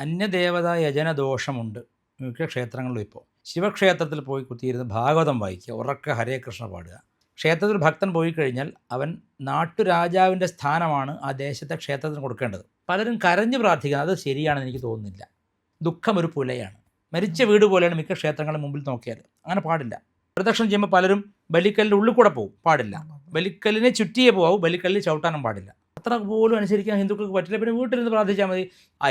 അന്യദേവതാ യജനദോഷമുണ്ട് മിക്ക ക്ഷേത്രങ്ങളിലും. ഇപ്പോൾ ശിവക്ഷേത്രത്തിൽ പോയി കുത്തിയിരുന്ന് ഭാഗവതം വായിക്കുക, ഉറക്കെ ഹരേ കൃഷ്ണ പാടുക. ക്ഷേത്രത്തിൽ ഭക്തൻ പോയി കഴിഞ്ഞാൽ അവൻ നാട്ടുരാജാവിൻ്റെ സ്ഥാനമാണ് ആ ദേശത്തെ ക്ഷേത്രത്തിന് കൊടുക്കേണ്ടത്. പലരും കരഞ്ഞു പ്രാർത്ഥിക്കുന്നത് അത് ശരിയാണെന്ന് എനിക്ക് തോന്നുന്നില്ല. ദുഃഖം ഒരു പുലയാണ്. മരിച്ച വീട് പോലെയാണ് മിക്ക ക്ഷേത്രങ്ങളുടെ മുമ്പിൽ നോക്കിയാൽ. അങ്ങനെ പാടില്ല. പ്രദക്ഷിണം ചെയ്യുമ്പോൾ പലരും ബലിക്കല്ലിൻ്റെ ഉള്ളിൽ കൂടെ പോകും, പാടില്ല. ബലിക്കല്ലിനെ ചുറ്റിയേ പോകാവൂ, ബലിക്കല്ലിൽ ചവിട്ടാനും പാടില്ല. അത്ര പോലും അനുസരിക്കാൻ ഹിന്ദുക്കൾക്ക് പറ്റില്ല. പിന്നെ വീട്ടിലിരുന്ന് പ്രാർത്ഥിച്ചാൽ മതി.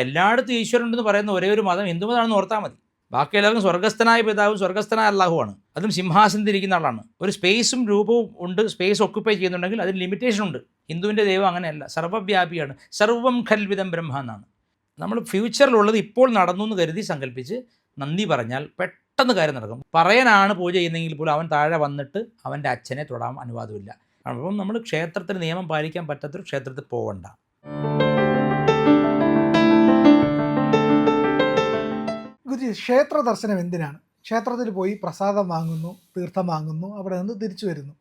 എല്ലായിടത്തും ഈശ്വരൻ ഉണ്ടെന്ന് പറയുന്ന ഒരേ ഒരു മതം ഹിന്ദു മതമാണെന്ന് ഓർത്താൽ മതി. ബാക്കി എല്ലാവർക്കും സ്വർഗ്ഗസ്ഥനായ പിതാവും സ്വർഗ്ഗസ്ഥനായ അല്ലാഹുവാണ്. അതും സിംഹാസനത്തിൽ ഇരിക്കുന്ന ആളാണ്. ഒരു സ്പേസും രൂപവും ഉണ്ട്. സ്പേസ് ഒക്കുപ്പൈ ചെയ്യുന്നുണ്ടെങ്കിൽ അതിന് ലിമിറ്റേഷൻ ഉണ്ട്. ഹിന്ദുവിൻ്റെ ദൈവം അങ്ങനെയല്ല, സർവ്വവ്യാപിയാണ്. സർവം ഖൽവിദം ബ്രഹ്മ എന്നാണ്. നമ്മൾ ഫ്യൂച്ചറിലുള്ളത് ഇപ്പോൾ നടന്നു എന്ന് കരുതി സങ്കല്പിച്ച് നന്ദി പറഞ്ഞാൽ പെട്ടെന്ന് കാര്യം നടക്കും. പറയാനാണ് പൂജ ചെയ്യുന്നതെങ്കിൽ പോലും അവൻ താഴെ വന്നിട്ട് അവൻ്റെ അച്ഛനെ തൊടാൻ അനുവാദമില്ല. അപ്പം നമ്മൾ ക്ഷേത്രത്തിന് നിയമം പാലിക്കാൻ പറ്റാത്തൊരു ക്ഷേത്രത്തിൽ പോകണ്ട. ഗുരുജി, ക്ഷേത്ര ദർശനം എന്തിനാണ്? ക്ഷേത്രത്തിൽ പോയി പ്രസാദം വാങ്ങുന്നു, തീർത്ഥം വാങ്ങുന്നു, അവിടെ നിന്ന് തിരിച്ചു വരുന്നു.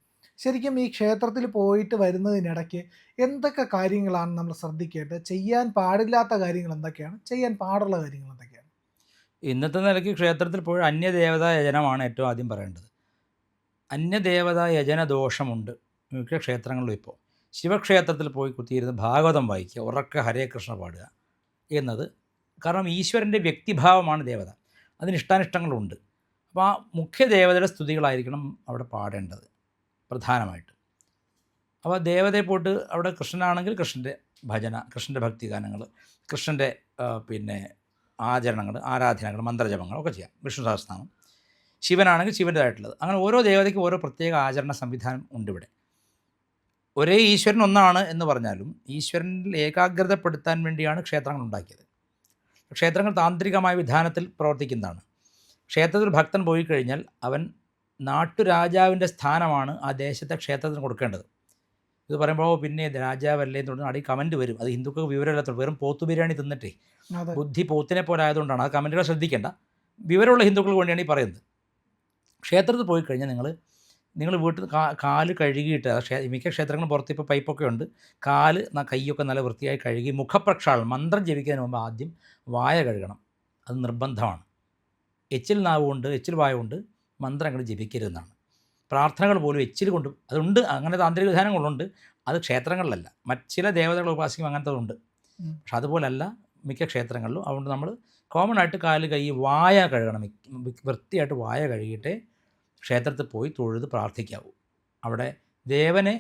ശരിക്കും ഈ ക്ഷേത്രത്തിൽ പോയിട്ട് വരുന്നതിനിടയ്ക്ക് എന്തൊക്കെ കാര്യങ്ങളാണ് നമ്മൾ ശ്രദ്ധിക്കേണ്ടത്? ചെയ്യാൻ പാടില്ലാത്ത കാര്യങ്ങൾ എന്തൊക്കെയാണ്? ചെയ്യാൻ പാടുള്ള കാര്യങ്ങൾ എന്തൊക്കെയാണ്? ഇന്നത്തെ നിലയ്ക്ക് ക്ഷേത്രത്തിൽ പോയി അന്യദേവതാ യജനമാണ് ഏറ്റവും ആദ്യം പറയേണ്ടത്. അന്യദേവതാ യജന ദോഷമുണ്ട് മിക്ക ക്ഷേത്രങ്ങളിലും. ഇപ്പോൾ ശിവക്ഷേത്രത്തിൽ പോയി കുത്തിയിരുന്ന് ഭാഗവതം വായിക്കുക, ഉറക്കെ ഹരേ കൃഷ്ണ പാടുക എന്നത്, കാരണം ഈശ്വരൻ്റെ വ്യക്തിഭാവമാണ് ദേവത, അതിന് ഇഷ്ടാനിഷ്ടങ്ങളുണ്ട്. അപ്പോൾ ആ മുഖ്യ ദേവതയുടെ സ്തുതികളായിരിക്കണം അവിടെ പാടേണ്ടത് പ്രധാനമായിട്ട്. അപ്പോൾ ദേവതയെ പോയിട്ട് അവിടെ കൃഷ്ണനാണെങ്കിൽ കൃഷ്ണൻ്റെ ഭജന, കൃഷ്ണൻ്റെ ഭക്തിഗാനങ്ങൾ, കൃഷ്ണൻ്റെ പിന്നെ ആചരണങ്ങൾ, ആരാധനകൾ, മന്ത്രജപങ്ങൾ ഒക്കെ ചെയ്യാം. വിഷ്ണു സഹസ്രനാമം. ശിവനാണെങ്കിൽ ശിവൻ്റേതായിട്ടുള്ളത്. അങ്ങനെ ഓരോ ദേവതയ്ക്കും ഓരോ പ്രത്യേക ആചരണ സംവിധാനം ഉണ്ട് ഇവിടെ. ഒരേ ഈശ്വരൻ ഒന്നാണ് എന്ന് പറഞ്ഞാലും ഈശ്വരനിൽ ഏകാഗ്രതപ്പെടുത്താൻ വേണ്ടിയാണ് ക്ഷേത്രങ്ങൾ ഉണ്ടാക്കിയത്. ക്ഷേത്രങ്ങൾ താന്ത്രികമായ വിധാനത്തിൽ പ്രവർത്തിക്കുന്നതാണ്. ക്ഷേത്രത്തിൽ ഭക്തൻ പോയി കഴിഞ്ഞാൽ അവൻ നാട്ടുരാജാവിൻ്റെ സ്ഥാനമാണ് ആ ദേശത്തെ ക്ഷേത്രത്തിന് കൊടുക്കേണ്ടത്. ഇത് പറയുമ്പോൾ പിന്നെ രാജാവല്ലേ എന്ന് പറഞ്ഞാൽ അടി കമൻറ്റ് വരും. അത് ഹിന്ദുക്കൾക്ക് വിവരമില്ലാത്തത്. വെറും പോത്തു ബിരിയാണി തിന്നിട്ടേ ബുദ്ധി പോത്തിനെ പോലെ ആയതുകൊണ്ടാണ്. ആ കമൻറ്റുകൾ ശ്രദ്ധിക്കേണ്ട. വിവരമുള്ള ഹിന്ദുക്കൾക്ക് വേണ്ടിയാണ് ഈ പറയുന്നത്. ക്ഷേത്രത്തിൽ പോയി കഴിഞ്ഞാൽ നിങ്ങൾ വീട്ടിൽ കാല് കഴുകിയിട്ട്, മിക്ക ക്ഷേത്രങ്ങളും പുറത്ത് ഇപ്പോൾ പൈപ്പൊക്കെ ഉണ്ട്, കാല് കൈയൊക്കെ നല്ല വൃത്തിയായി കഴുകി മുഖപ്രക്ഷാളനം, മന്ത്രം ജപിക്കുന്നതിന് മുമ്പ് ആദ്യം വായ കഴുകണം. അത് നിർബന്ധമാണ്. എച്ചിൽ നാവ് കൊണ്ട്, എച്ചിൽ വായ കൊണ്ട് മന്ത്രങ്ങൾ ജപിക്കരുതെന്നാണ്. പ്രാർത്ഥനകൾ പോലും എച്ചിൽ കൊണ്ട് അതുണ്ട്. അങ്ങനെ താന്ത്രിക വിധാനങ്ങളുണ്ട്. അത് ക്ഷേത്രങ്ങളിലല്ല. ചില ദേവതകളെ ഉപാസിക്കും അങ്ങനത്തതുണ്ട്. പക്ഷെ അതുപോലല്ല മിക്ക ക്ഷേത്രങ്ങളിലും. അതുകൊണ്ട് നമ്മൾ കോമൺ ആയിട്ട് കാല് കൈ വായ കഴുകണം. വൃത്തിയായിട്ട് വായ കഴുകിയിട്ടേ ക്ഷേത്രത്തിൽ പോയി തൊഴുത് പ്രാർത്ഥിക്കാവൂ. അവിടെ ദേവനെ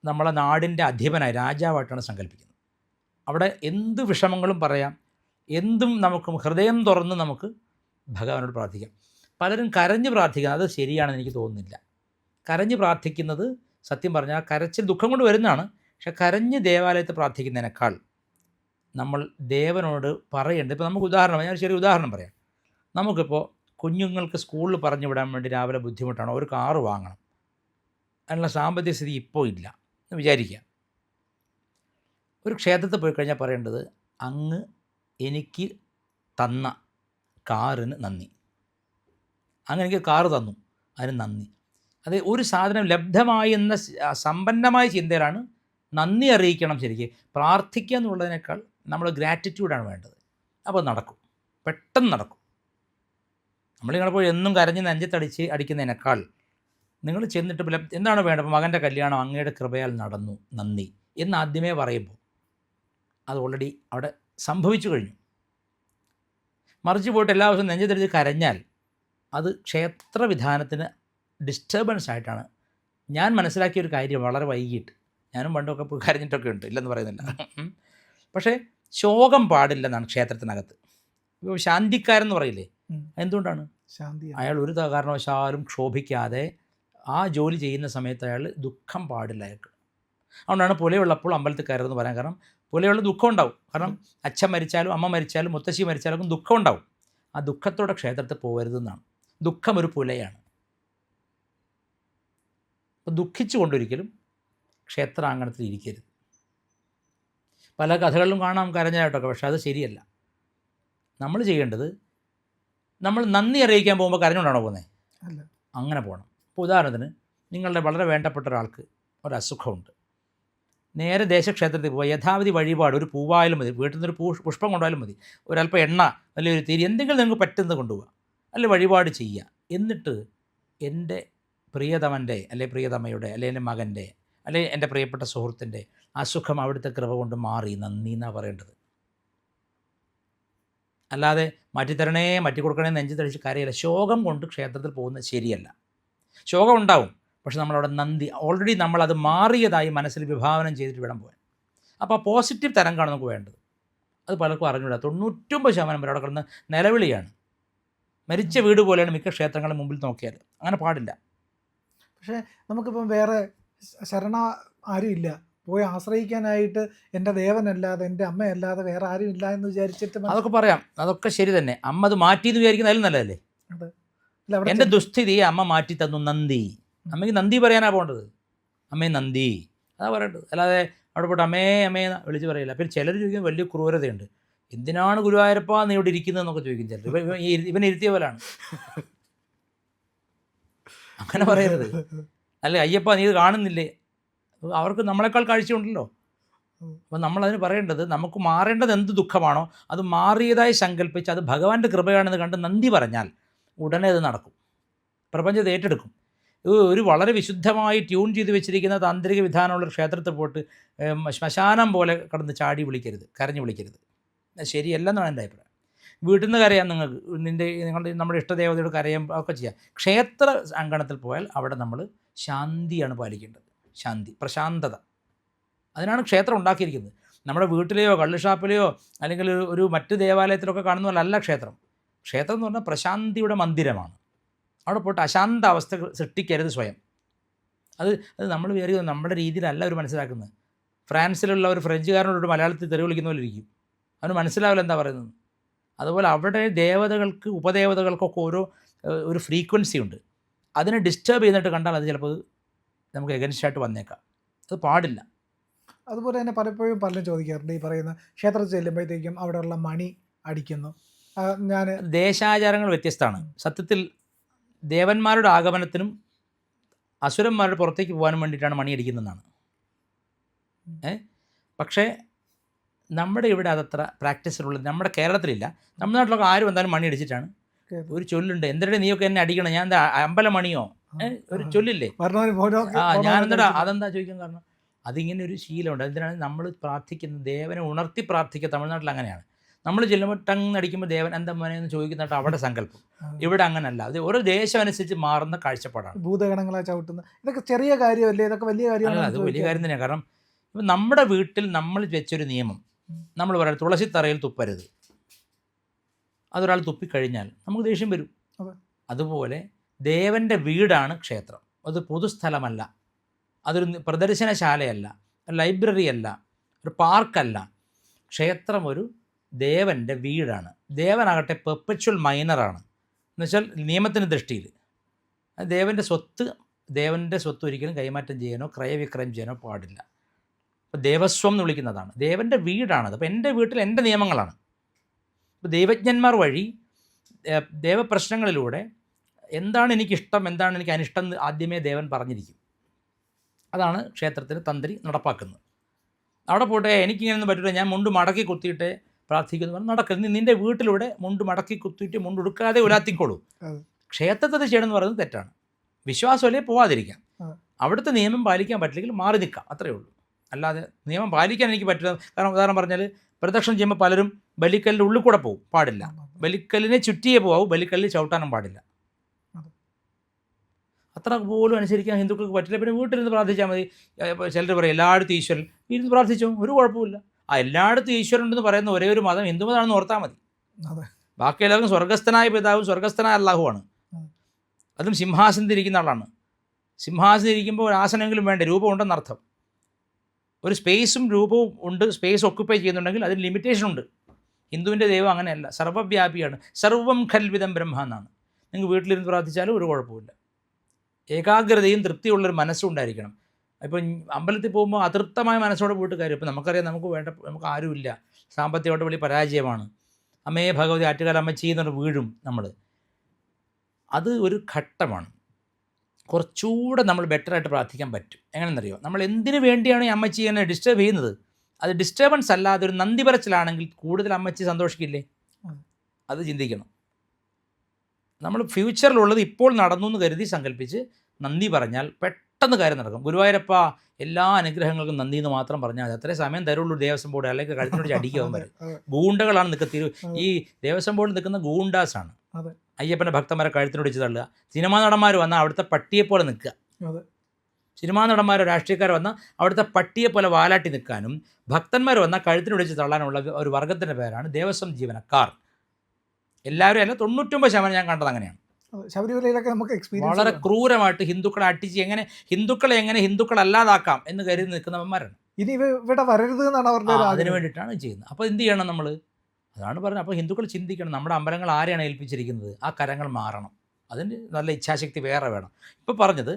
നമ്മളെ നാടിൻ്റെ അധിപനായി രാജാവായിട്ടാണ് സങ്കല്പിക്കുന്നത്. അവിടെ എന്ത് വിഷമങ്ങളും പറയാം, എന്തും നമുക്ക് ഹൃദയം തുറന്ന് നമുക്ക് ഭഗവാനോട് പ്രാർത്ഥിക്കാം. പലരും കരഞ്ഞ് പ്രാർത്ഥിക്കുന്നത് അത് ശരിയാണെന്ന് എനിക്ക് തോന്നുന്നില്ല. കരഞ്ഞ് പ്രാർത്ഥിക്കുന്നത് സത്യം പറഞ്ഞാൽ കരച്ചിൽ ദുഃഖം കൊണ്ട് വരുന്നതാണ്. പക്ഷെ കരഞ്ഞ് ദേവാലയത്തിൽ പ്രാർത്ഥിക്കുന്നതിനേക്കാൾ നമ്മൾ ദേവനോട് പറയേണ്ടത്, ഇപ്പോൾ നമുക്ക് ഉദാഹരണം, ഞാൻ ചെറിയ ഉദാഹരണം പറയാം. നമുക്കിപ്പോൾ കുഞ്ഞുങ്ങൾക്ക് സ്കൂളിൽ പറഞ്ഞു വിടാൻ വേണ്ടി രാവിലെ ബുദ്ധിമുട്ടാണ്, ഒരു കാറ് വാങ്ങണം. അതിനുള്ള സാമ്പത്തിക സ്ഥിതി ഇപ്പോൾ ഇല്ല എന്ന് വിചാരിക്കുക. ഒരു ക്ഷേത്രത്തിൽ പോയി കഴിഞ്ഞാൽ പറയേണ്ടത്, അങ്ങ് എനിക്ക് തന്ന കാറിന് നന്ദി, അങ്ങ് എനിക്ക് കാറ് തന്നു അതിന് നന്ദി. അത് ഒരു സാധനം ലബ്ധമായി എന്ന സമ്പന്നമായ ചിന്തയിലാണ് നന്ദി അറിയിക്കണം. ശരിക്കും പ്രാർത്ഥിക്കുക എന്നുള്ളതിനേക്കാൾ നമ്മൾ ഗ്രാറ്റിറ്റ്യൂഡാണ് വേണ്ടത്. അപ്പോൾ നടക്കും, പെട്ടെന്ന് നടക്കും. നമ്മളിങ്ങനെ പോയി എന്നും കരഞ്ഞ് നെഞ്ചത്തടിച്ച് അടിക്കുന്നതിനേക്കാൾ നിങ്ങൾ ചെന്നിട്ട് എന്താണ് വേണ്ടത്, ഇപ്പോൾ മകൻ്റെ കല്യാണം അങ്ങയുടെ കൃപയാൽ നടന്നു, നന്ദി എന്ന് ആദ്യമേ പറയുമ്പോൾ അത് ഓൾറെഡി അവിടെ സംഭവിച്ചു കഴിഞ്ഞു. മറിച്ച് പോയിട്ട് എല്ലാ ദിവസവും നെഞ്ചത്തടിച്ച് കരഞ്ഞാൽ അത് ക്ഷേത്രവിധാനത്തിന് ഡിസ്റ്റർബൻസ് ആയിട്ടാണ് ഞാൻ മനസ്സിലാക്കിയ ഒരു കാര്യം. വളരെ വൈകിട്ട് ഞാനും പണ്ടൊക്കെ പോയി കരഞ്ഞിട്ടൊക്കെ ഉണ്ട്, ഇല്ലെന്ന് പറയുന്നില്ല. പക്ഷേ ശോകം പാടില്ലെന്നാണ് ക്ഷേത്രത്തിനകത്ത്. ഇപ്പോൾ ശാന്തിക്കാരെന്ന് പറയില്ലേ, എന്തുകൊണ്ടാണ്? ശാന്തി. അയാൾ ഒരു കാരണവശാലും ക്ഷോഭിക്കാതെ ആ ജോലി ചെയ്യുന്ന സമയത്ത് അയാൾ ദുഃഖം പാടില്ല അയാൾക്ക്. അതുകൊണ്ടാണ് പുലയുള്ളപ്പോൾ അമ്പലത്തിൽ കയറുന്നത് പറയാൻ കാരണം. പുലയുള്ള ദുഃഖം ഉണ്ടാവും. കാരണം അച്ഛൻ മരിച്ചാലും അമ്മ മരിച്ചാലും മുത്തശ്ശി മരിച്ചാലും ദുഃഖം ഉണ്ടാവും. ആ ദുഃഖത്തോടെ ക്ഷേത്രത്തിൽ പോകരുതെന്നാണ്. ദുഃഖം ഒരു പുലയാണ്. അപ്പോൾ ദുഃഖിച്ചു കൊണ്ടൊരിക്കലും ക്ഷേത്രാങ്കണത്തിൽ ഇരിക്കരുത്. പല കഥകളിലും കാണാം കരഞ്ഞായിട്ടൊക്കെ, പക്ഷെ അത് ശരിയല്ല. നമ്മൾ ചെയ്യേണ്ടത്, നമ്മൾ നന്ദി അറിയിക്കാൻ പോകുമ്പോൾ കരഞ്ഞുകൊണ്ടാണോ പോകുന്നത്? അല്ല. അങ്ങനെ പോകണം. ഇപ്പോൾ ഉദാഹരണത്തിന് നിങ്ങളുടെ വളരെ വേണ്ടപ്പെട്ട ഒരാൾക്ക് ഒരസുഖമുണ്ട്. നേരെ ദേശക്ഷേത്രത്തിൽ പോവുക, യഥാവിധി വഴിപാട്, ഒരു പൂവായാലും മതി, വീട്ടിൽ നിന്നൊരു പുഷ്പം കൊണ്ടുപോയാലും മതി, ഒരല്പം എണ്ണ അല്ലെങ്കിൽ ഒരു തിരി എന്തെങ്കിലും നിങ്ങൾക്ക് പറ്റുന്നത് കൊണ്ടുപോവുക, അല്ലെങ്കിൽ വഴിപാട് ചെയ്യുക. എന്നിട്ട് എൻ്റെ പ്രിയതമൻ്റെ അല്ലെങ്കിൽ പ്രിയതമയുടെ അല്ലെങ്കിൽ എൻ്റെ മകൻ്റെ അല്ലെങ്കിൽ എൻ്റെ പ്രിയപ്പെട്ട സുഹൃത്തിൻ്റെ അസുഖം അവിടുത്തെ കൃപ കൊണ്ട് മാറി, നന്ദി എന്നാണ് പറയേണ്ടത്. അല്ലാതെ മാറ്റിത്തരണേ മാറ്റി കൊടുക്കണേ നെഞ്ചു തടിച്ച് കരയില്ല. ശോകം കൊണ്ട് ക്ഷേത്രത്തിൽ പോകുന്നത് ശരിയല്ല. ശോകം ഉണ്ടാവും, പക്ഷെ നമ്മളവിടെ നന്ദി, ഓൾറെഡി നമ്മളത് മാറിയതായി മനസ്സിൽ വിഭാവനം ചെയ്തിട്ട് വേണം പോകാൻ. അപ്പോൾ ആ പോസിറ്റീവ് തരംഗമാണ് നമുക്ക് വേണ്ടത്. അത് പലർക്കും അറിഞ്ഞൂടാ. 99% പേര് അവിടെ കിടന്ന് നിലവിളിയാണ്. മരിച്ച വീട് പോലെയാണ് മിക്ക ക്ഷേത്രങ്ങളുടെ മുമ്പിൽ നോക്കിയാൽ. അങ്ങനെ പാടില്ല. പക്ഷേ നമുക്കിപ്പം വേറെ ശരണ ആരും ഇല്ല, പോയി ആശ്രയിക്കാനായിട്ട് എൻ്റെ ദേവനല്ലാതെ എൻ്റെ അമ്മയല്ലാതെ വേറെ ആരും ഇല്ല എന്ന് വിചാരിച്ചിട്ട് അതൊക്കെ പറയാം, അതൊക്കെ ശരി തന്നെ. അമ്മ അത് മാറ്റിയെന്ന് വിചാരിക്കുന്നതിലും നല്ലതല്ലേ. എൻ്റെ ദുസ്ഥിതി അമ്മ മാറ്റി തന്നു, നന്ദി. അമ്മയ്ക്ക് നന്ദി പറയാനാണ് പോകേണ്ടത്. അമ്മേ നന്ദി അതാ പറയേണ്ടത്. അല്ലാതെ അവിടെ പോയിട്ട് അമ്മേ അമ്മേ വിളിച്ച് പറയില്ല. പിന്നെ ചിലർ ചോദിക്കും, വലിയ ക്രൂരതയുണ്ട്, എന്തിനാണ് ഗുരുവായൂരപ്പ നീ ഇവിടെ ഇരിക്കുന്നതെന്നൊക്കെ ചോദിക്കും ചിലർ. ഇവൻ ഇരുത്തിയ പോലാണ്. അങ്ങനെ പറയരുത്. അല്ലേ അയ്യപ്പ നീ ഇത് കാണുന്നില്ലേ, അവർക്ക് നമ്മളെക്കാൾ കാഴ്ചയുണ്ടല്ലോ. അപ്പോൾ നമ്മളതിന് പറയേണ്ടത്, നമുക്ക് മാറേണ്ടത് എന്ത് ദുഃഖമാണോ അത് മാറിയതായി സങ്കല്പിച്ച് അത് ഭഗവാന്റെ കൃപയാണെന്ന് കണ്ട് നന്ദി പറഞ്ഞാൽ ഉടനെ അത് നടക്കും. പ്രപഞ്ചത്തെ ഏറ്റെടുക്കും. ഒരു വളരെ വിശുദ്ധമായി ട്യൂൺ ചെയ്ത് വെച്ചിരിക്കുന്ന താന്ത്രിക വിധാനമുള്ള ക്ഷേത്രത്തിൽ പോയിട്ട് ശ്മശാനം പോലെ കടന്ന് ചാടി വിളിക്കരുത്, കരഞ്ഞു വിളിക്കരുത്. ശരിയല്ലെന്നാണ് എൻ്റെ അഭിപ്രായം. വീട്ടിൽ നിന്ന് കരയാം നിങ്ങൾക്ക്, നമ്മുടെ ഇഷ്ടദേവതയോട് കരയാം, ഒക്കെ ചെയ്യാം. ക്ഷേത്ര അങ്കണത്തിൽ പോയാൽ അവിടെ നമ്മൾ ശാന്തിയാണ് പാലിക്കേണ്ടത്. ശാന്തി, പ്രശാന്തത. അതിനാണ് ക്ഷേത്രം ഉണ്ടാക്കിയിരിക്കുന്നത്. നമ്മുടെ വീട്ടിലെയോ കള്ളുഷാപ്പിലെയോ അല്ലെങ്കിൽ ഒരു മറ്റ് ദേവാലയത്തിലൊക്കെ കാണുന്ന പോലെ അല്ല ക്ഷേത്രം. ക്ഷേത്രം എന്ന് പറഞ്ഞാൽ പ്രശാന്തിയുടെ മന്ദിരമാണ്. അവിടെ പോയിട്ട് അശാന്ത അവസ്ഥ സൃഷ്ടിക്കരുത് സ്വയം. അത് നമ്മൾ വിചാരിക്കുന്നത് നമ്മുടെ രീതിയിലല്ല അവർ മനസ്സിലാക്കുന്നത്. ഫ്രാൻസിലുള്ള ഒരു ഫ്രഞ്ചുകാരനോട് മലയാളത്തിൽ തെറി വിളിക്കുന്ന പോലെ ഇരിക്കും, അവന് മനസ്സിലാവില്ല എന്താ പറയുന്നത്. അതുപോലെ അവിടെ ദേവതകൾക്ക് ഉപദേവതകൾക്കൊക്കെ ഒരു ഫ്രീക്വൻസി ഉണ്ട്. അതിനെ ഡിസ്റ്റർബ് ചെയ്തിട്ട് കണ്ടാൽ അത് ചിലപ്പോൾ നമുക്ക് എഗൻസ്റ്റായിട്ട് വന്നേക്കാം. അത് പാടില്ല. അതുപോലെ തന്നെ പലപ്പോഴും പലരും ചോദിക്കാറുണ്ട്, ഈ പറയുന്ന ക്ഷേത്രത്തിൽ ചെല്ലുമ്പോഴത്തേക്കും അവിടെയുള്ള മണി അടിക്കുന്നു. ഞാൻ ദേശാചാരങ്ങൾ വ്യത്യസ്തമാണ്. സത്യത്തിൽ ദേവന്മാരുടെ ആഗമനത്തിനും അസുരന്മാരുടെ പുറത്തേക്ക് പോകാനും വേണ്ടിയിട്ടാണ് മണി അടിക്കുന്നതെന്നാണ്. പക്ഷേ നമ്മുടെ ഇവിടെ അതത്ര പ്രാക്ടീസിലുള്ളത് നമ്മുടെ കേരളത്തിലില്ല. നമ്മുടെ നാട്ടിലൊക്കെ ആരും എന്തായാലും മണി അടിച്ചിട്ടാണ്. ഒരു ചൊല്ലുണ്ട്, എന്തിനാ നീയൊക്കെ എന്നെ അടിക്കണം, ഞാൻ എന്താ അമ്പലമണിയോ, ഒരു ചൊല്ലില്ലേ. ഞാനെന്താ അതെന്താ ചോദിക്കാൻ കാരണം, അതിങ്ങനെ ഒരു ശീലമുണ്ട്. എന്തിനാണ് നമ്മൾ പ്രാർത്ഥിക്കുന്നത്, ദേവനെ ഉണർത്തി പ്രാർത്ഥിക്കുക. തമിഴ്നാട്ടിൽ അങ്ങനെയാണ്. നമ്മൾ ചെല്ലുമ്പോൾ ടങ് അടിക്കുമ്പോൾ ദേവൻ എന്താ മോനെന്ന് ചോദിക്കുന്നിട്ട് അവിടെ സങ്കല്പം. ഇവിടെ അങ്ങനല്ല. അത് ഓരോ ദേശം അനുസരിച്ച് മാറുന്ന കാഴ്ചപ്പാടാണ്. ഭൂതഗണങ്ങളെ ചവിട്ടുന്നത് ഇതൊക്കെ ചെറിയ കാര്യമല്ലേ, ഇതൊക്കെ വലിയ കാര്യമാണ്. അത് വലിയ കാര്യം തന്നെയാണ്. കാരണം ഇപ്പം നമ്മുടെ വീട്ടിൽ നമ്മൾ വെച്ചൊരു നിയമം, നമ്മൾ പറയാം തുളസി തറയിൽ തുപ്പരുത്. അതൊരാൾ തുപ്പിക്കഴിഞ്ഞാൽ നമുക്ക് ദേഷ്യം വരും. അതുപോലെ ദേവൻ്റെ വീടാണ് ക്ഷേത്രം. അത് പൊതുസ്ഥലമല്ല, അതൊരു പ്രദർശനശാലയല്ല, ലൈബ്രറി അല്ല, ഒരു പാർക്കല്ല. ക്ഷേത്രം ഒരു ദേവൻ്റെ വീടാണ്. ദേവനാകട്ടെ പെർപ്പച്വൽ മൈനറാണ്. എന്നുവെച്ചാൽ നിയമത്തിൻ്റെ ദൃഷ്ടിയിൽ ദേവൻ്റെ സ്വത്ത് ഒരിക്കലും കൈമാറ്റം ചെയ്യാനോ ക്രയവിക്രയം ചെയ്യാനോ പാടില്ല. അപ്പോൾ ദേവസ്വം എന്ന് വിളിക്കുന്നതാണ്. ദേവൻ്റെ വീടാണത്. അപ്പോൾ എൻ്റെ വീട്ടിൽ എൻ്റെ നിയമങ്ങളാണ്. ഇപ്പോൾ ദൈവജ്ഞന്മാർ വഴി ദേവപ്രശ്നങ്ങളിലൂടെ എന്താണ് എനിക്കിഷ്ടം, എന്താണ് എനിക്ക് അനിഷ്ടം എന്ന് ആദ്യമേ ദേവൻ പറഞ്ഞിരിക്കും. അതാണ് ക്ഷേത്രത്തിൽ തന്ത്രി നടപ്പാക്കുന്നത്. അവിടെ പോട്ടെ എനിക്കിങ്ങനെയൊന്നും പറ്റില്ല, ഞാൻ മുണ്ട് മടക്കി കുത്തിയിട്ട് പ്രാർത്ഥിക്കുന്നു പറഞ്ഞാൽ നടക്കരുത്. നിൻ്റെ വീട്ടിലൂടെ മുണ്ട് മടക്കി കുത്തിയിട്ട് മുണ്ടെടുക്കാതെ ഉലാത്തിക്കോളൂ. ക്ഷേത്രത്തിൽ ചെയ്യണമെന്ന് പറയുന്നത് തെറ്റാണ്. വിശ്വാസമല്ലേ പോവാതിരിക്കാം. അവിടുത്തെ നിയമം പാലിക്കാൻ പറ്റില്ലെങ്കിൽ മാറി നിൽക്കാം, അത്രയേ ഉള്ളൂ. അല്ലാതെ നിയമം പാലിക്കാൻ എനിക്ക് പറ്റില്ല. കാരണം ഉദാഹരണം പറഞ്ഞാൽ പ്രദക്ഷിണം ചെയ്യുമ്പോൾ പലരും ബലിക്കല്ലിൻ്റെ ഉള്ളിൽ കൂടെ പോകും, പാടില്ല. ബലിക്കല്ലിനെ ചുറ്റിയേ പോകാവൂ, ബലിക്കല്ലിൽ ചവിട്ടാനും പാടില്ല. അത്ര പോലും അനുസരിക്കാൻ ഹിന്ദുക്കൾക്ക് പറ്റില്ല. പിന്നെ വീട്ടിലിരുന്ന് പ്രാർത്ഥിച്ചാൽ മതി. ചിലർ പറയും എല്ലായിടത്തും ഈശ്വരൻ, ഇരുന്ന് പ്രാർത്ഥിച്ചോ, ഒരു കുഴപ്പമില്ല. എല്ലായിടത്തും ഈശ്വരൻ ഉണ്ടെന്ന് പറയുന്ന ഒരേ ഒരു മതം ഹിന്ദു മതമാണെന്ന് ഓർത്താൽ മതി. ബാക്കി എല്ലാവർക്കും സ്വർഗസ്ഥനായ പിതാവും സ്വർഗസ്ഥനായ അല്ലാഹുവാണ്. അതും സിംഹാസനത്തിൽ ഇരിക്കുന്ന ആളാണ്. സിംഹാസനം ഇരിക്കുമ്പോൾ ഒരു ആസനമെങ്കിലും വേണ്ട, രൂപമുണ്ടെന്നർത്ഥം. ഒരു സ്പേസും രൂപവും ഉണ്ട്, സ്പേസ് ഒക്കുപ്പൈ ചെയ്യുന്നുണ്ടെങ്കിൽ അതിന് ലിമിറ്റേഷൻ ഉണ്ട്. ഹിന്ദുവിൻ്റെ ദൈവം അങ്ങനെയല്ല, സർവ്വവ്യാപിയാണ്. സർവം ഖൽവിദം ബ്രഹ്മ എന്നാണ്. നിങ്ങൾ വീട്ടിലിരുന്ന് പ്രാർത്ഥിച്ചാലും ഒരു കുഴപ്പമില്ല. ഏകാഗ്രതയും തൃപ്തിയുള്ളൊരു മനസ്സും ഉണ്ടായിരിക്കണം. ഇപ്പം അമ്പലത്തിൽ പോകുമ്പോൾ അതൃപ്തമായ മനസ്സോടെ പോയിട്ട് കാര്യം. ഇപ്പം നമുക്കറിയാം നമുക്ക് ആരുമില്ല, സാമ്പത്തികമായിട്ട് വലിയ പരാജയമാണ്. അമ്മേ ഭഗവതി ആറ്റുകാല അമ്മച്ചി എന്നൊരു വീഴും നമ്മൾ. അത് ഒരു ഘട്ടമാണ്. കുറച്ചുകൂടെ നമ്മൾ ബെറ്ററായിട്ട് പ്രാർത്ഥിക്കാൻ പറ്റും. എങ്ങനെയെന്നറിയോ, നമ്മൾ എന്തിനു വേണ്ടിയാണ് ഈ അമ്മച്ചി എന്നെ ഡിസ്റ്റർബ് ചെയ്യുന്നത്, അത് ഡിസ്റ്റർബൻസ് അല്ലാതെ ഒരു നന്ദി പറച്ചിലാണെങ്കിൽ കൂടുതൽ അമ്മച്ചി സന്തോഷിക്കില്ലേ? അത് ചിന്തിക്കണം. നമ്മൾ ഫ്യൂച്ചറിലുള്ളത് ഇപ്പോൾ നടന്നു എന്ന് കരുതി സങ്കല്പിച്ച് നന്ദി പറഞ്ഞാൽ പെട്ടെന്ന് കാര്യം നടക്കും. ഗുരുവായൂരപ്പ എല്ലാ അനുഗ്രഹങ്ങൾക്കും നന്ദി എന്ന് മാത്രം പറഞ്ഞാൽ മതി. അത്രയും സമയം തരുള്ളൂ ദേവസ്വം ബോർഡ്, അല്ലെങ്കിൽ കഴുത്തിനോട് അടിക്കാൻ വരും. ഗൂണ്ടകളാണ് നിൽക്കുക. ഈ ദേവസ്വം ബോർഡിൽ നിൽക്കുന്ന ഗൂണ്ടാസാണ്. അയ്യപ്പൻ്റെ ഭക്തന്മാരെ കഴുത്തിനൊടിച്ച് തള്ളുക. സിനിമാ നടന്മാർ വന്നാൽ അവിടുത്തെ പട്ടിയെപ്പോലെ നിൽക്കുക. സിനിമാ നടന്മാരോ രാഷ്ട്രീയക്കാർ വന്നാൽ അവിടുത്തെ പട്ടിയെപ്പോലെ വാലാട്ടി നിൽക്കാനും, ഭക്തന്മാർ വന്നാൽ കഴുത്തിനൊടിച്ച് തള്ളാനുള്ള ഒരു വർഗത്തിൻ്റെ പേരാണ് ദേവസ്വം ജീവനക്കാർ. എല്ലാവരും അല്ല, 99% ഞാൻ കണ്ടത് അങ്ങനെയാണ്. ശബരിമലയിലൊക്കെ നമുക്ക് എക്സ്പീരിയൻസ് വളരെ ക്രൂരമായിട്ട് ഹിന്ദുക്കളെ അട്ടിച്ച് ഹിന്ദുക്കളെ എങ്ങനെ ഹിന്ദുക്കളല്ലാതാക്കാം എന്ന് കരുതി നിൽക്കുന്നവന്മാരാണ്. ഇനി ഇവിടെ വരരുത് എന്നാണ് അവരുടെ അതിന് വേണ്ടിയിട്ടാണ് ചെയ്യുന്നത്. അപ്പോൾ എന്ത് ചെയ്യണം നമ്മൾ? അതാണ് പറഞ്ഞത്. അപ്പോൾ ഹിന്ദുക്കൾ ചിന്തിക്കണം, നമ്മുടെ അമ്പലങ്ങൾ ആരെയാണ് ഏൽപ്പിച്ചിരിക്കുന്നത്, ആ കരങ്ങൾ മാറണം. അതിന് നല്ല ഇച്ഛാശക്തി വേറെ വേണം. ഇപ്പോൾ പറഞ്ഞത്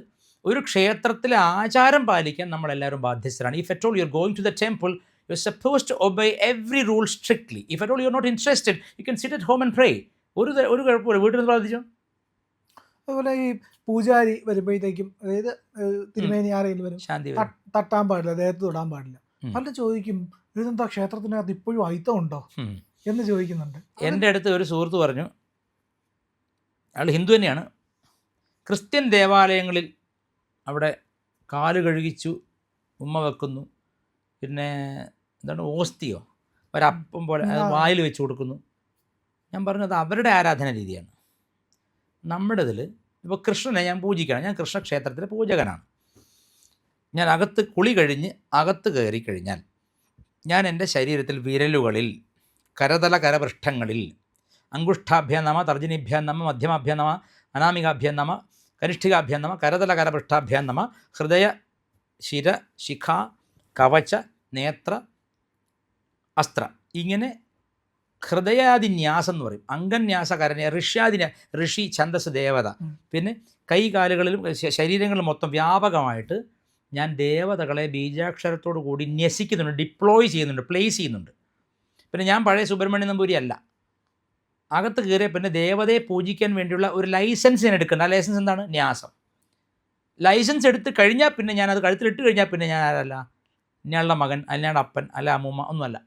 ഒരു ക്ഷേത്രത്തിലെ ആചാരം പാലിക്കാൻ നമ്മളെല്ലാവരും ബാധ്യസ്ഥരാണ്. If at all you are going to the temple, you are supposed to obey every rule strictly. If at all you are not interested, you can sit at home and pray. ഒരു കുഴപ്പമില്ല, വീട്ടിൽ നിന്ന് പ്രാർത്ഥിച്ചോ. അതുപോലെ ഈ പൂജാരി വരുമ്പോഴത്തേക്കും, അതായത് തിരുമേനി ആരെങ്കിലും വരും, ശാന്തി തട്ടാൻ പാടില്ല, ദേഹത്ത് തൊടാൻ പാടില്ല. പലരും ചോദിക്കും, ഇതെന്താ ക്ഷേത്രത്തിനകത്ത് ഇപ്പോഴും അയിത്തം ഉണ്ടോ എന്ന് ചോദിക്കുന്നുണ്ട്. എൻ്റെ അടുത്ത് ഒരു സുഹൃത്ത് പറഞ്ഞു, അയാൾ ഹിന്ദു തന്നെയാണ്. ക്രിസ്ത്യൻ ദേവാലയങ്ങളിൽ അവിടെ കാല് കഴുകിച്ചു ഉമ്മ വെക്കുന്നു, പിന്നെ എന്താണ് ഓസ്തിയോ ഒരപ്പം പോലെ അത് വായിൽ വെച്ച് കൊടുക്കുന്നു. ഞാൻ പറഞ്ഞത് അവരുടെ ആരാധന രീതിയാണ്. നമ്മുടെ ഇതിൽ ഇപ്പോൾ കൃഷ്ണനെ ഞാൻ പൂജിക്കണം, ഞാൻ കൃഷ്ണക്ഷേത്രത്തിലെ പൂജകനാണ്. ഞാൻ അകത്ത് കുളി കഴിഞ്ഞ് അകത്ത് കയറി കഴിഞ്ഞാൽ ഞാൻ എൻ്റെ ശരീരത്തിൽ വിരലുകളിൽ, കരപൃഷ്ഠങ്ങളിൽ അങ്കുഷ്ഠാഭ്യാം നമ, തർജനീഭ്യാം നമ, മധ്യമാഭ്യാം നമ, അനാമികാഭ്യാം നമ, കനിഷ്ഠികാഭ്യാം നമ, കരപൃഷ്ഠാഭ്യാം നമ, ഹൃദയ, ശിര, ശിഖ, കവച, നേത്ര, അസ്ത്ര, ഇങ്ങനെ ഹൃദയാദിന്യാസം എന്ന് പറയും. അംഗന്യാസ കരണ്യ, ഋഷി ഛന്ദസ് ദേവത. പിന്നെ കൈകാലുകളിലും ശരീരങ്ങളിലും മൊത്തം വ്യാപകമായിട്ട് ഞാൻ ദേവതകളെ ബീജാക്ഷരത്തോടു കൂടി ന്യസിക്കുന്നുണ്ട്, ഡിപ്ലോയ് ചെയ്യുന്നുണ്ട്, പ്ലേസ് ചെയ്യുന്നുണ്ട്. പിന്നെ ഞാൻ പഴയ സുബ്രഹ്മണ്യ നമ്പൂരി അല്ല. അകത്ത് കയറിയ പിന്നെ ദേവതയെ പൂജിക്കാൻ വേണ്ടിയുള്ള ഒരു ലൈസൻസ് ഞാൻ എടുക്കേണ്ട. ആ ലൈസൻസ് എന്താണ്? ന്യാസം. ലൈസൻസ് എടുത്ത് കഴിഞ്ഞാൽ പിന്നെ ഞാനത് കഴുത്തിലിട്ട് കഴിഞ്ഞാൽ പിന്നെ ഞാൻ ആരല്ല, ഇന്നയാളുടെ മകൻ, അല്ലാണ്ട് അപ്പൻ, അല്ല അമ്മൂമ്മ ഒന്നുമല്ല.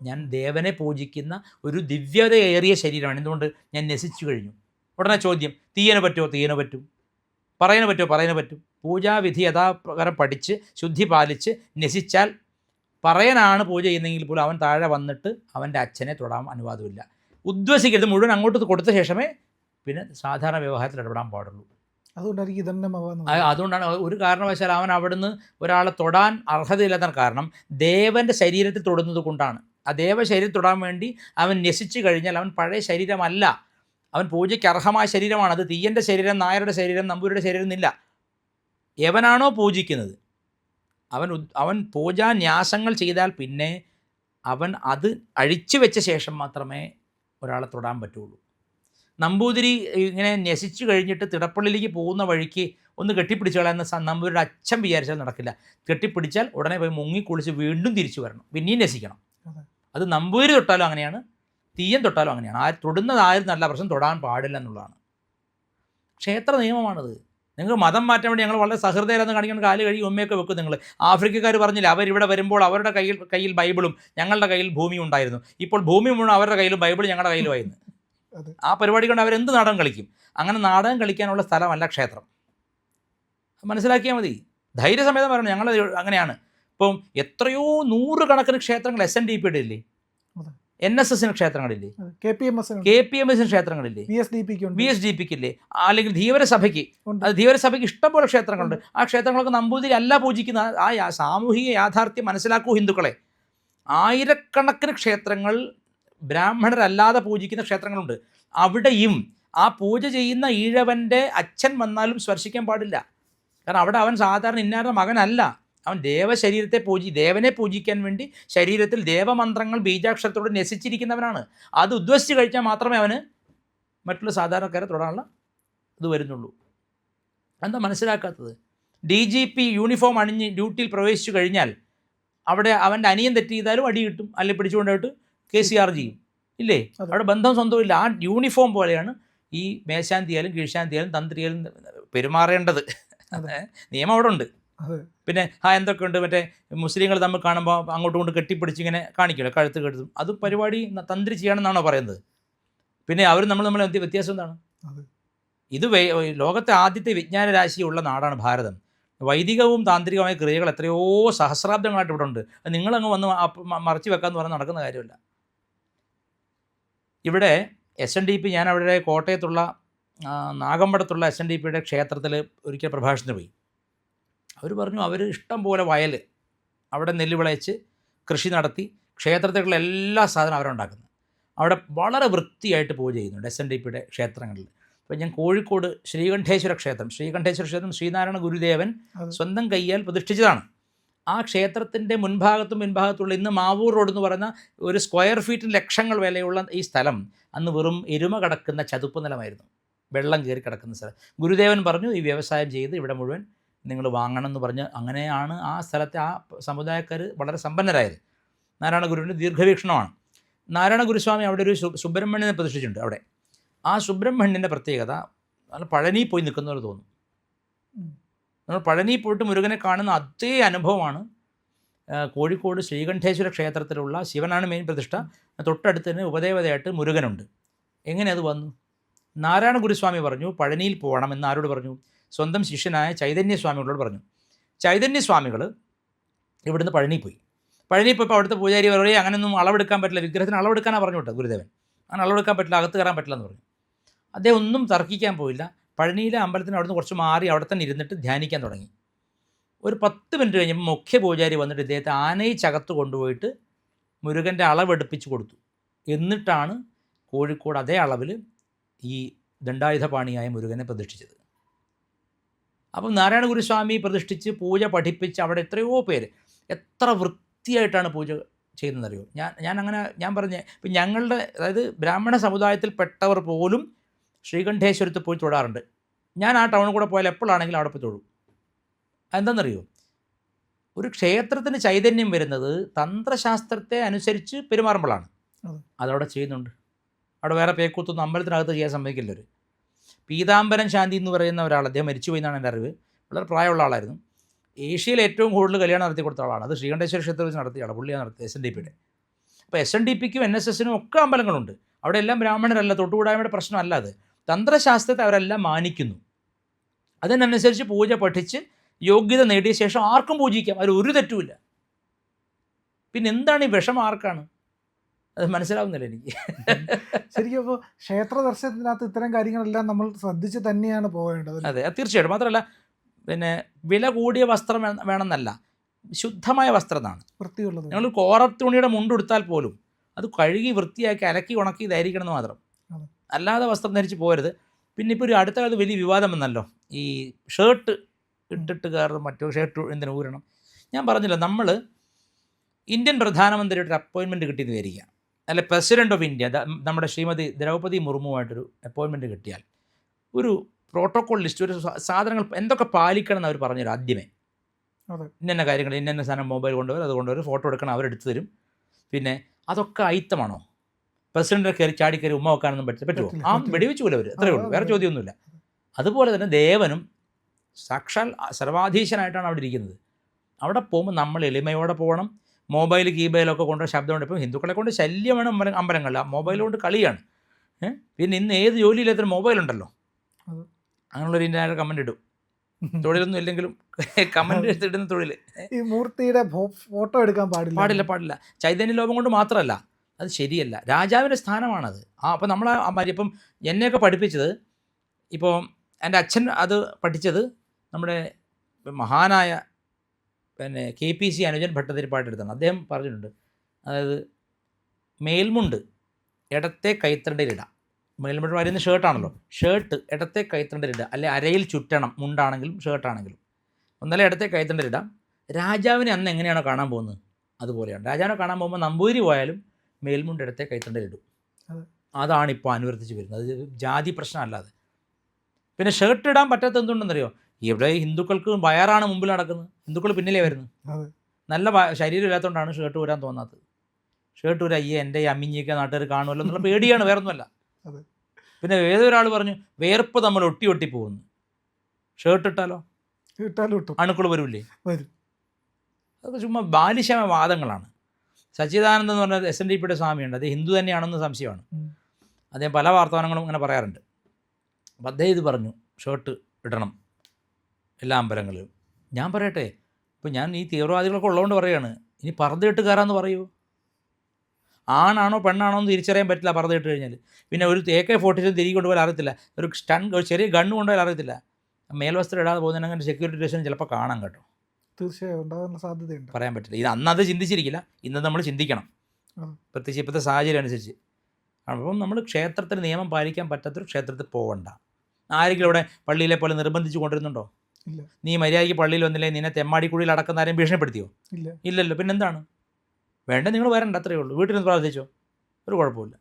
ഞാൻ ദേവനെ പൂജിക്കുന്ന ഒരു ദിവ്യതയേറിയ ശരീരമാണ്. എന്തുകൊണ്ട്? ഞാൻ നശിച്ചു കഴിഞ്ഞു. ഉടനെ ചോദ്യം, തീയനെ പറ്റുമോ? തീയനെ പറ്റും. പറയാൻ പറ്റുമോ? പറയാൻ പറ്റും. പൂജാവിധി യഥാപ്രകാരം പഠിച്ച് ശുദ്ധി പാലിച്ച് നശിച്ചാൽ, പറയാനാണ് പൂജ ചെയ്യുന്നതെങ്കിൽ പോലും അവൻ താഴെ വന്നിട്ട് അവൻ്റെ അച്ഛനെ തൊടാൻ അനുവാദമില്ല. ഉദ്വസിക്കരുത്. മുഴുവൻ അങ്ങോട്ട് കൊടുത്ത ശേഷമേ പിന്നെ സാധാരണ വ്യവഹാരത്തിൽ ഇടപെടാൻ പാടുള്ളൂ. അതുകൊണ്ടാണ് ഒരു കാരണവശാൽ അവൻ അവിടുന്ന് ഒരാളെ തൊടാൻ അർഹതയില്ലാത്ത കാരണം ദേവൻ്റെ ശരീരത്തിൽ തൊടുന്നത് കൊണ്ടാണ്. ആ ദേവ ശരീരത്തിൽ തൊടാൻ വേണ്ടി അവൻ നശിച്ചു കഴിഞ്ഞാൽ അവൻ പഴയ ശരീരമല്ല, അവൻ പൂജയ്ക്ക് അർഹമായ ശരീരമാണ്. അത് തീയൻ്റെ ശരീരം, നായരുടെ ശരീരം, നമ്പൂരിയുടെ ശരീരം എന്നില്ല. എവനാണോ പൂജിക്കുന്നത് അവൻ പൂജാന്യാസങ്ങൾ ചെയ്താൽ പിന്നെ അവൻ അത് അഴിച്ചു വെച്ച ശേഷം മാത്രമേ ഒരാളെ തൊടാൻ പറ്റുള്ളൂ. നമ്പൂതിരി ഇങ്ങനെ നശിച്ചു കഴിഞ്ഞിട്ട് തിടപ്പള്ളിയിലേക്ക് പോകുന്ന വഴിക്ക് ഒന്ന് കെട്ടിപ്പിടിച്ചു കളയുന്ന നമ്പൂരിയുടെ അച്ഛൻ വിചാരിച്ചാൽ നടക്കില്ല. കെട്ടിപ്പിടിച്ചാൽ ഉടനെ പോയി മുങ്ങിക്കുളിച്ച് വീണ്ടും തിരിച്ചു വരണം, പിന്നെയും നശിക്കണം. അത് നമ്പൂതിരി തൊട്ടാലും അങ്ങനെയാണ്, തീയൻ തൊട്ടാലും അങ്ങനെയാണ്. തൊടുന്നത് ആരും നല്ല പ്രശ്നം തൊടാൻ പാടില്ല എന്നുള്ളതാണ് ക്ഷേത്ര നിയമമാണത്. നിങ്ങൾ മതം മാറ്റാൻ വേണ്ടി ഞങ്ങൾ വളരെ സഹൃദയരെന്ന് കാണിക്കുന്ന കാല് കഴിയും ഉമ്മയൊക്കെ വെക്കും. നിങ്ങൾ ആഫ്രിക്കക്കാർ പറഞ്ഞില്ല, അവരിവിടെ വരുമ്പോൾ അവരുടെ കയ്യിൽ ബൈബിളും ഞങ്ങളുടെ കയ്യിൽ ഭൂമിയും ഉണ്ടായിരുന്നു. ഇപ്പോൾ ഭൂമി മുഴുവൻ അവരുടെ കയ്യിലും ബൈബിൾ ഞങ്ങളുടെ കയ്യിലുമായിരുന്നു. ആ പരിപാടി കൊണ്ട് അവരെന്ത് നാടകം കളിക്കും. അങ്ങനെ നാടകം കളിക്കാനുള്ള സ്ഥലമല്ല ക്ഷേത്രം, മനസ്സിലാക്കിയാൽ മതി. ധൈര്യസമേതം പറയണം, ഞങ്ങൾ അങ്ങനെയാണ്. ഇപ്പം എത്രയോ നൂറുകണക്കിന് ക്ഷേത്രങ്ങൾ SNDPയുടെ ഇല്ലേ, NSSന് ക്ഷേത്രങ്ങളില്ലേ, KPMSന് ക്ഷേത്രങ്ങളില്ലേ, VSDPക്കില്ലേ, അല്ലെങ്കിൽ ധീവരസഭയ്ക്ക്, അത് ധീവരസഭയ്ക്ക് ഇഷ്ടംപോലെ ക്ഷേത്രങ്ങളുണ്ട്. ആ ക്ഷേത്രങ്ങളൊക്കെ നമ്പൂതിരി അല്ല പൂജിക്കുന്ന. ആ സാമൂഹിക യാഥാർത്ഥ്യം മനസ്സിലാക്കൂ ഹിന്ദുക്കളെ. ആയിരക്കണക്കിന് ക്ഷേത്രങ്ങൾ ബ്രാഹ്മണരല്ലാതെ പൂജിക്കുന്ന ക്ഷേത്രങ്ങളുണ്ട്. അവിടെയും ആ പൂജ ചെയ്യുന്ന ഈഴവൻ്റെ അച്ഛൻ വന്നാലും സ്പർശിക്കാൻ പാടില്ല. കാരണം അവിടെ അവൻ സാധാരണ ഇന്നാരുടെ മകനല്ല, അവൻ ദേവനെ പൂജിക്കാൻ വേണ്ടി ശരീരത്തിൽ ദേവമന്ത്രങ്ങൾ ബീജാക്ഷരത്തോട് നശിച്ചിരിക്കുന്നവനാണ്. അത് ഉദ്വസിച്ച് കഴിച്ചാൽ മാത്രമേ അവന് മറ്റുള്ള സാധാരണക്കാരെ തൊടാനുള്ള ഇത് വരുന്നുള്ളൂ. എന്താ മനസ്സിലാക്കാത്തത്? DGP യൂണിഫോം അണിഞ്ഞ് ഡ്യൂട്ടിയിൽ പ്രവേശിച്ചു കഴിഞ്ഞാൽ അവിടെ അവൻ്റെ അനിയൻ തെറ്റ് ചെയ്താലും അടി കിട്ടും, അല്ലെങ്കിൽ പിടിച്ചുകൊണ്ടായിട്ട് KCR ചെയ്യും, ഇല്ലേ? അവിടെ ബന്ധം സ്വന്തമില്ല. ആ യൂണിഫോം പോലെയാണ് ഈ മേശാന്തിയായാലും കീഴ്ശാന്തിയായാലും തന്ത്രിയായാലും പെരുമാറേണ്ടത്. അതെ. നിയമം അവിടെ ഉണ്ട്. അതെ. പിന്നെ എന്തൊക്കെയുണ്ട്, മറ്റേ മുസ്ലിങ്ങൾ തമ്മിൽ കാണുമ്പോൾ അങ്ങോട്ടും ഇങ്ങോട്ട് കെട്ടിപ്പിടിച്ച് ഇങ്ങനെ കാണിക്കില്ല, കഴുത്ത് കെട്ടും. അത് പരിപാടി തന്ത്രി ചെയ്യണമെന്നാണോ പറയുന്നത്? പിന്നെ അവർ നമ്മൾ വ്യത്യാസം എന്താണ്? അതെ. ഇത് ലോകത്തെ ആദ്യത്തെ വിജ്ഞാന രാശിയുള്ള നാടാണ് ഭാരതം. വൈദികവും താന്ത്രികമായ ക്രിയകൾ എത്രയോ സഹസ്രാബ്ദങ്ങളായിട്ട് ഇവിടെ ഉണ്ട്. അത് നിങ്ങളങ്ങ് വന്ന് മറച്ചു വെക്കാമെന്ന് പറഞ്ഞാൽ നടക്കുന്ന കാര്യമല്ല. ഇവിടെ SNDP, ഞാൻ അവിടെ കോട്ടയത്തുള്ള നാഗമ്പടത്തുള്ള SNDPയുടെ ക്ഷേത്രത്തിൽ ഒരിക്കൽ പ്രഭാഷണത്തിന് പോയി. അവർ പറഞ്ഞു അവർ ഇഷ്ടം പോലെ വയൽ അവിടെ നെല്ല് വിളയിച്ച് കൃഷി നടത്തി ക്ഷേത്രത്തിലുള്ള എല്ലാ സാധനവും അവരുണ്ടാക്കുന്നത്. അവിടെ വളരെ വൃത്തിയായിട്ട് പൂജ ചെയ്യുന്നുണ്ട് SNDPയുടെ ക്ഷേത്രങ്ങളിൽ. അപ്പോൾ ഞാൻ കോഴിക്കോട് ശ്രീകണ്ഠേശ്വര ക്ഷേത്രം ശ്രീനാരായണ ഗുരുദേവൻ സ്വന്തം കയ്യാൽ പ്രതിഷ്ഠിച്ചതാണ്. ആ ക്ഷേത്രത്തിൻ്റെ മുൻഭാഗത്തും പിൻഭാഗത്തുള്ള ഇന്ന് മാവൂർ റോഡ് എന്ന് പറയുന്ന ഒരു സ്ക്വയർ ഫീറ്റിന് ലക്ഷങ്ങൾ വിലയുള്ള ഈ സ്ഥലം അന്ന് വെറും എരുമ കിടക്കുന്ന ചതുപ്പ് നിലമായിരുന്നു, വെള്ളം കയറി കിടക്കുന്ന സ്ഥലം. ഗുരുദേവൻ പറഞ്ഞു ഈ വ്യവസായം ചെയ്ത് ഇവിടെ മുഴുവൻ നിങ്ങൾ വാങ്ങണം എന്ന് പറഞ്ഞ് അങ്ങനെയാണ് ആ സ്ഥലത്തെ ആ സമുദായക്കാർ വളരെ സമ്പന്നരായത്. നാരായണ ഗുരുവിൻ്റെ ദീർഘവീക്ഷണമാണ്. നാരായണ ഗുരുസ്വാമി അവിടെ ഒരു സുബ്രഹ്മണ്യനെ പ്രതിഷ്ഠിച്ചിട്ടുണ്ട്. അവിടെ ആ സുബ്രഹ്മണ്യൻ്റെ പ്രത്യേകത നമ്മൾ പഴനി പോയി നിൽക്കുന്നവർ തോന്നും. നമ്മൾ പഴനി പോയിട്ട് മുരുകനെ കാണുന്ന അതേ അനുഭവമാണ് കോഴിക്കോട് ശ്രീകണ്ഠേശ്വര ക്ഷേത്രത്തിലുള്ള ശിവനാണ് മെയിൻ പ്രതിഷ്ഠ. തൊട്ടടുത്ത് തന്നെ ഉപദേവതയായിട്ട് മുരുകനുണ്ട്. എങ്ങനെ അത് വന്നു? നാരായണ ഗുരുസ്വാമി പറഞ്ഞു പഴനിയിൽ പോകണം എന്ന്. ആരോട് പറഞ്ഞു? സ്വന്തം ശിഷ്യനായ ചൈതന്യസ്വാമികളോട് പറഞ്ഞു. ചൈതന്യസ്വാമികൾ ഇവിടുന്ന് പഴനി പോയി. പഴനി പോയപ്പോൾ അവിടുത്തെ പൂജാരി പറയുകയും അങ്ങനെയൊന്നും അളവെടുക്കാൻ പറ്റില്ല, വിഗ്രഹത്തിന് അളവെടുക്കാനാണ് പറഞ്ഞു വിട്ടത് ഗുരുദേവൻ. അങ്ങനെ അളവെടുക്കാൻ പറ്റില്ല, അകത്ത് കയറാൻ പറ്റില്ല എന്ന് പറഞ്ഞു. അദ്ദേഹം ഒന്നും തർക്കിക്കാൻ പോയില്ല. പഴനിയിലെ അമ്പലത്തിന് അവിടുന്ന് കുറച്ച് മാറി അവിടെ തന്നെ ഇരുന്നിട്ട് ധ്യാനിക്കാൻ തുടങ്ങി. ഒരു 10 മിനിറ്റ് കഴിഞ്ഞപ്പോൾ മുഖ്യ പൂജാരി വന്നിട്ട് ഇദ്ദേഹത്തെ ആനയിച്ചകത്ത് കൊണ്ടുപോയിട്ട് മുരുകൻ്റെ അളവെടുപ്പിച്ച് കൊടുത്തു. എന്നിട്ടാണ് കോഴിക്കോട് അതേ അളവിൽ ഈ ദണ്ഡായുധപാണിയായ മുരുകനെ പ്രതിഷ്ഠിച്ചത്. അപ്പം നാരായണ ഗുരുസ്വാമി പ്രതിഷ്ഠിച്ച് പൂജ പഠിപ്പിച്ച് അവിടെ എത്രയോ പേര് എത്ര വൃത്തിയായിട്ടാണ് പൂജ ചെയ്യുന്നതെന്നറിയോ? ഞാൻ പറഞ്ഞ ഇപ്പം ഞങ്ങളുടെ, അതായത് ബ്രാഹ്മണ സമുദായത്തിൽപ്പെട്ടവർ പോലും ശ്രീകണ്ഠേശ്വരത്ത് പോയി തൊഴാറുണ്ട്. ഞാൻ ആ ടൗണിൽ കൂടെ പോയാൽ എപ്പോഴാണെങ്കിലും അവിടെ പോയി തൊഴും. എന്താണെന്നറിയോ? ഒരു ക്ഷേത്രത്തിന് ചൈതന്യം വരുന്നത് തന്ത്രശാസ്ത്രത്തെ അനുസരിച്ച് പെരുമാറുമ്പോഴാണ്. അതവിടെ ചെയ്യുന്നുണ്ട്. അവിടെ വേറെ പേക്കൂത്തൊന്നും അമ്പലത്തിനകത്ത് ചെയ്യാൻ സമ്മതിക്കില്ല. ഒരു പീതാംബരൻ ശാന്തി എന്ന് പറയുന്ന ഒരാൾ, അദ്ദേഹം മരിച്ചുപോയി എന്നാണ് എൻ്റെ അറിവ്. വളരെ പ്രായമുള്ള ആളായിരുന്നു. ഏഷ്യയിൽ ഏറ്റവും കൂടുതൽ കല്യാണം നടത്തി കൊടുത്ത ആളാണ്. അത് ശ്രീകണ്ഠേശ്വര ക്ഷേത്രത്തിൽ വെച്ച് നടത്തിയ ആളാണ്, പുള്ളിയാണ് നടത്തിയത് SNDPയുടെ. അപ്പോൾ SNDPക്കും NSSനും ഒക്കെ അമ്പലങ്ങളുണ്ട്. അവിടെ എല്ലാം ബ്രാഹ്മണരല്ല, തൊട്ടുകൂടായ്മയുടെ പ്രശ്നമല്ല അത്. തന്ത്രശാസ്ത്രത്തെ അവരെല്ലാം മാനിക്കുന്നു. അതിനനുസരിച്ച് പൂജ പഠിച്ച് യോഗ്യത നേടിയ ശേഷം ആർക്കും പൂജിക്കാം, അതിൽ ഒരു തെറ്റുമില്ല. പിന്നെ എന്താണ് ഈ വിഷം ആർക്കാണ്? അത് മനസ്സിലാവുന്നില്ല എനിക്ക്. ശരിക്കും അപ്പോൾ ക്ഷേത്ര ദർശനത്തിനകത്ത് ഇത്തരം കാര്യങ്ങളെല്ലാം നമ്മൾ ശ്രദ്ധിച്ച് തന്നെയാണ് പോകേണ്ടത്. അതെ, തീർച്ചയായിട്ടും. മാത്രമല്ല പിന്നെ വില കൂടിയ വസ്ത്രം വേണമെന്നല്ല, ശുദ്ധമായ വസ്ത്രം എന്നാണ്. വൃത്തിയുള്ളത്. ഞങ്ങൾ കോറത്തുണിയുടെ മുണ്ടെടുത്താൽ പോലും അത് കഴുകി വൃത്തിയാക്കി അലക്കി ഉണക്കി ധരിക്കണം എന്ന് മാത്രം, അല്ലാതെ വസ്ത്രം ധരിച്ച് പോകരുത്. പിന്നെ ഇപ്പോൾ ഒരു അടുത്ത കാലത്ത് വലിയ വിവാദം വന്നല്ലോ, ഈ ഷർട്ട് ഇട്ടിട്ട് കയറും, മറ്റോ ഷർട്ട് എന്തിനു ഊരണം. ഞാൻ പറഞ്ഞില്ല, നമ്മൾ ഇന്ത്യൻ പ്രധാനമന്ത്രിയുടെ ഒരു അപ്പോയിൻമെൻറ്റ് കിട്ടിയെന്ന് വിചാരിക്കുക, അല്ല പ്രസിഡൻറ്റ് ഓഫ് ഇന്ത്യ നമ്മുടെ ശ്രീമതി ദ്രൗപദി മുർമുവായിട്ടൊരു അപ്പോയിൻമെൻറ്റ് കിട്ടിയാൽ ഒരു പ്രോട്ടോക്കോൾ ലിസ്റ്റ്, ഒരു സാധനങ്ങൾ എന്തൊക്കെ പാലിക്കണം എന്ന് അവർ പറഞ്ഞുതരും ആദ്യമേ. ഇന്ന കാര്യങ്ങൾ, ഇന്ന സാധനം മൊബൈൽ കൊണ്ടുവരും, അത് കൊണ്ടുവരും, ഫോട്ടോ എടുക്കണം, അവരെടുത്ത് തരും. പിന്നെ അതൊക്കെ അയിത്തമാണോ? പ്രസിഡൻറ്റിനെ കയറി ചാടി കയറി ഉമ്മ വെക്കാനൊന്നും പറ്റുമോ? ആ വെടിവെച്ചുപോലെ അവർ, അത്രയേ ഉള്ളൂ, വേറെ ചോദ്യമൊന്നുമില്ല. അതുപോലെ തന്നെ ദേവനും സാക്ഷാൽ സർവാധീശനായിട്ടാണ് അവിടെ ഇരിക്കുന്നത്. അവിടെ പോകുമ്പോൾ നമ്മൾ എളിമയോടെ പോകണം. മൊബൈൽ കീബൈലൊക്കെ കൊണ്ട് ശബ്ദമുണ്ട്. ഇപ്പം ഹിന്ദുക്കളെ കൊണ്ട് ശല്യമാണ് അമ്പലങ്ങളിൽ, ആ മൊബൈൽ കൊണ്ട് കളിയാണ്. പിന്നെ ഇന്ന് ഏത് ജോലിയിലെത്ര മൊബൈലുണ്ടല്ലോ. അങ്ങനെയുള്ളൊരു ഇന്ത്യ കമൻ്റ് ഇടും, തൊഴിലൊന്നും ഇല്ലെങ്കിലും കമൻ്റ് എടുത്തിടുന്ന തൊഴിൽ. ഈ മൂർത്തിയുടെ ഫോട്ടോ എടുക്കാൻ പാടില്ല. ചൈതന്യ ലോപം കൊണ്ട് മാത്രമല്ല, അത് ശരിയല്ല. രാജാവിൻ്റെ സ്ഥാനമാണത്. അപ്പം നമ്മൾ ഇപ്പം എന്നെയൊക്കെ പഠിപ്പിച്ചത്, ഇപ്പോൾ എൻ്റെ അച്ഛൻ അത് പഠിച്ചത് നമ്മുടെ മഹാനായ പിന്നെ KPC അനുജൻ ഭട്ടതിരിപ്പാട്ടെടുത്താണ്. അദ്ദേഹം പറഞ്ഞിട്ടുണ്ട്, അതായത് മേൽമുണ്ട് ഇടത്തെ കൈത്തണ്ടയിലിടാം. മേൽമുണ്ട് വരുന്ന ഷർട്ടാണല്ലോ, ഷർട്ട് ഇടത്തെ കൈത്തണ്ടയിലിടുക, അല്ലെ അരയിൽ ചുറ്റണം, മുണ്ടാണെങ്കിലും ഷർട്ടാണെങ്കിലും. ഒന്നല്ല ഇടത്തെ കൈത്തണ്ടയിലിടാം. രാജാവിനെ അന്ന് എങ്ങനെയാണോ കാണാൻ പോകുന്നത് അതുപോലെയാണ്. രാജാവിനെ കാണാൻ പോകുമ്പോൾ നമ്പൂതിരി പോയാലും മേൽമുണ്ട് ഇടത്തെ കൈത്തണ്ടയിലിടും. അതാണിപ്പോൾ അനുവർത്തിച്ച് വരുന്നത്. അത് ജാതി പ്രശ്നമല്ലാതെ. പിന്നെ ഷർട്ട് ഇടാൻ പറ്റാത്ത എന്തുകൊണ്ടെന്നറിയോ? ഇവിടെ ഹിന്ദുക്കൾക്ക് വയറാണ് മുമ്പിൽ നടക്കുന്നത്, ഹിന്ദുക്കൾ പിന്നിലേ വരുന്നത്. നല്ല ശരീരം ഇല്ലാത്തതുകൊണ്ടാണ് ഷർട്ട് ഊരാൻ തോന്നാത്തത്. ഷർട്ട് ഊരാ, എൻ്റെ അമ്മിഞ്ഞിയൊക്കെ നാട്ടുകാർ കാണുമല്ലോ എന്നുള്ള പേടിയാണ്, വേറൊന്നുമല്ല. പിന്നെ ഏതൊരാൾ പറഞ്ഞു വിയർപ്പ് നമ്മൾ ഒട്ടി ഒട്ടി പോകുന്നു, ഷർട്ട് ഇട്ടാലോ ഇട്ടാലും ഇട്ടും അണുക്കൾ വരില്ലേ? വരും. അതൊക്കെ ചുമ്മാ ബാലിശമായ വാദങ്ങളാണ്. സച്ചിദാനന്ദ എന്ന് പറഞ്ഞ SNDPയുടെ സ്വാമിയുണ്ട്, അത് ഹിന്ദു തന്നെയാണെന്ന് സംശയമാണ്. ഉം. അദ്ദേഹം പല വാർത്താനങ്ങളും ഇങ്ങനെ പറയാറുണ്ട്. അപ്പം അദ്ദേഹം ഇത് പറഞ്ഞു, ഷർട്ട് ഇടണം എല്ലാ അമ്പലങ്ങളിലും. ഞാൻ പറയട്ടെ, ഇപ്പം ഞാൻ ഈ തീവ്രവാദികളൊക്കെ ഉള്ളതുകൊണ്ട് പറയുകയാണ്, ഇനി പർദ്ദ ഇട്ട് കയറാമെന്ന് പറയൂ. ആണാണോ പെണ്ണാണോ എന്ന് തിരിച്ചറിയാൻ പറ്റില്ല പർദ്ദ ഇട്ട് കഴിഞ്ഞാൽ. പിന്നെ ഒരു AK-47 തിരികെ കൊണ്ടുപോയാൽ അറിയത്തില്ല, ഒരു ചെറിയ ഗണ്ണ് കൊണ്ടുപോയാൽ അറിയത്തില്ല. മേൽവസ്ത്രം ഇടാതെ പോകുന്നതിനങ്ങനെ സെക്യൂരിറ്റി സ്റ്റേഷൻ ചിലപ്പോൾ കാണാം കേട്ടോ. തീർച്ചയായും ഉണ്ടാകാനുള്ള സാധ്യതയുണ്ട്. പറയാൻ പറ്റില്ല. ഇത് അന്നത് ചിന്തിച്ചിരിക്കില്ല, ഇന്ന് നമ്മൾ ചിന്തിക്കണം, പ്രത്യേകിച്ച് ഇപ്പോഴത്തെ സാഹചര്യം അനുസരിച്ച്. അപ്പം നമ്മൾ ക്ഷേത്രത്തിന് നിയമം പാലിക്കാൻ പറ്റാത്തൊരു ക്ഷേത്രത്തിൽ പോകണ്ട. ആരെങ്കിലും ഇവിടെ പള്ളിയിലെ പോലെ നിർബന്ധിച്ച് കൊണ്ടിരുന്നുണ്ടോ? ഇല്ല. നീ മര്യാദയ്ക്ക് പള്ളിയിൽ വന്നില്ലേ നിന്നെ തെമ്മാടിക്കുഴിയിൽ അടക്കുന്ന ആരെയും ഭീഷണിപ്പെടുത്തിയോ? ഇല്ല. ഇല്ലല്ലോ. പിന്നെന്താണ് വേണ്ട? നിങ്ങൾ വരണ്ട, അത്രയേ ഉള്ളൂ. വീട്ടിൽ നിന്ന് പ്രാർത്ഥിച്ചോ, ഒരു കുഴപ്പമില്ല.